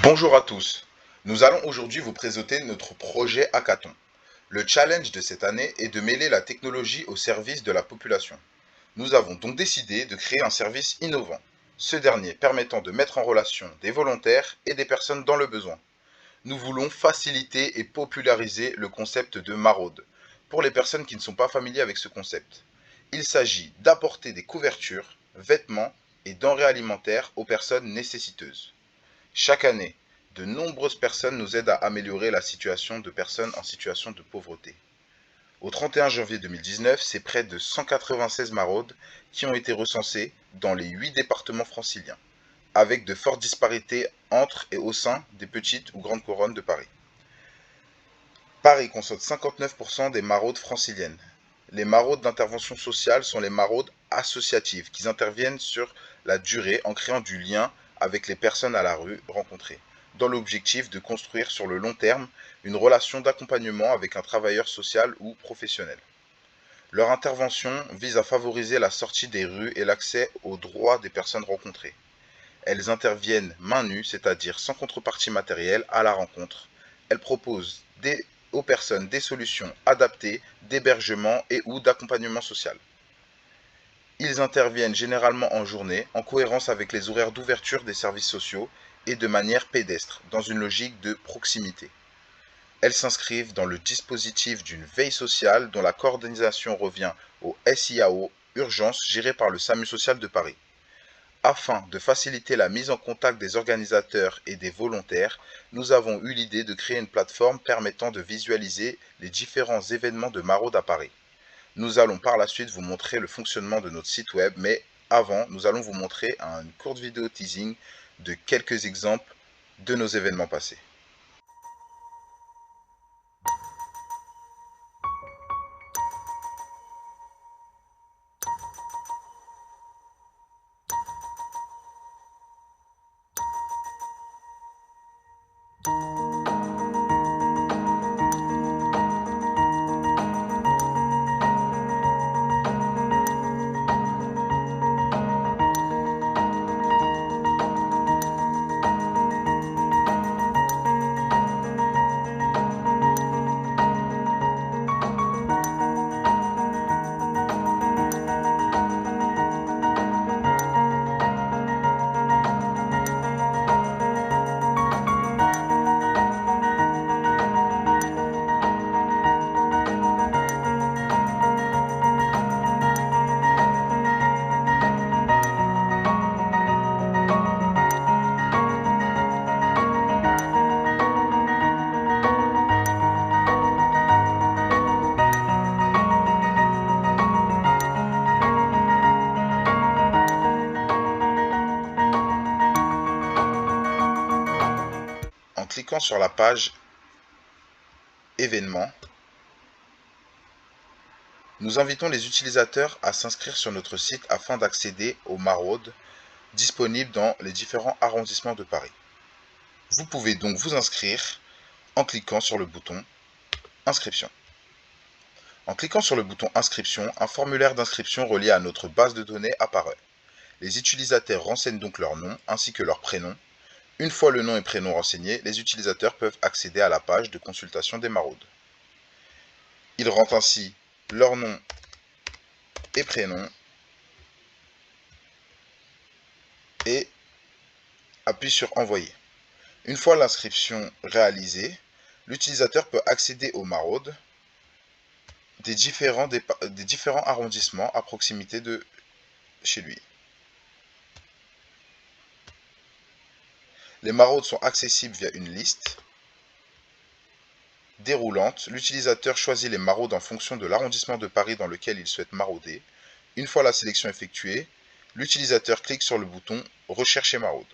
Bonjour à tous. Nous allons aujourd'hui vous présenter notre projet Hackathon. Le challenge de cette année est de mêler la technologie au service de la population. Nous avons donc décidé de créer un service innovant, ce dernier permettant de mettre en relation des volontaires et des personnes dans le besoin. Nous voulons faciliter et populariser le concept de maraude pour les personnes qui ne sont pas familières avec ce concept. Il s'agit d'apporter des couvertures, vêtements et denrées alimentaires aux personnes nécessiteuses. Chaque année, de nombreuses personnes nous aident à améliorer la situation de personnes en situation de pauvreté. Au 31 janvier 2019, c'est près de 196 maraudes qui ont été recensées dans les 8 départements franciliens, avec de fortes disparités entre et au sein des petites ou grandes couronnes de Paris. Paris concentre 59% des maraudes franciliennes. Les maraudes d'intervention sociale sont les maraudes associatives qui interviennent sur la durée en créant du lien avec les personnes à la rue rencontrées, dans l'objectif de construire sur le long terme une relation d'accompagnement avec un travailleur social ou professionnel. Leur intervention vise à favoriser la sortie des rues et l'accès aux droits des personnes rencontrées. Elles interviennent main nue, c'est-à-dire sans contrepartie matérielle, à la rencontre. Elles proposent aux personnes des solutions adaptées d'hébergement et ou d'accompagnement social. Ils interviennent généralement en journée, en cohérence avec les horaires d'ouverture des services sociaux et de manière pédestre, dans une logique de proximité. Elles s'inscrivent dans le dispositif d'une veille sociale dont la coordination revient au SIAO Urgence géré par le SAMU social de Paris. Afin de faciliter la mise en contact des organisateurs et des volontaires, nous avons eu l'idée de créer une plateforme permettant de visualiser les différents événements de maraude à Paris. Nous allons par la suite vous montrer le fonctionnement de notre site web, mais avant, nous allons vous montrer une courte vidéo teasing de quelques exemples de nos événements passés. En cliquant sur la page événements, nous invitons les utilisateurs à s'inscrire sur notre site afin d'accéder aux maraudes disponibles dans les différents arrondissements de Paris. Vous pouvez donc vous inscrire en cliquant sur le bouton Inscription. En cliquant sur le bouton Inscription, un formulaire d'inscription relié à notre base de données apparaît. Les utilisateurs renseignent donc leur nom ainsi que leur prénom. Une fois le nom et prénom renseignés, les utilisateurs peuvent accéder à la page de consultation des maraudes. Ils rentrent ainsi leur nom et prénom et appuient sur Envoyer. Une fois l'inscription réalisée, l'utilisateur peut accéder aux maraudes des différents arrondissements à proximité de chez lui. Les maraudes sont accessibles via une liste déroulante. L'utilisateur choisit les maraudes en fonction de l'arrondissement de Paris dans lequel il souhaite marauder. Une fois la sélection effectuée, l'utilisateur clique sur le bouton Rechercher maraude.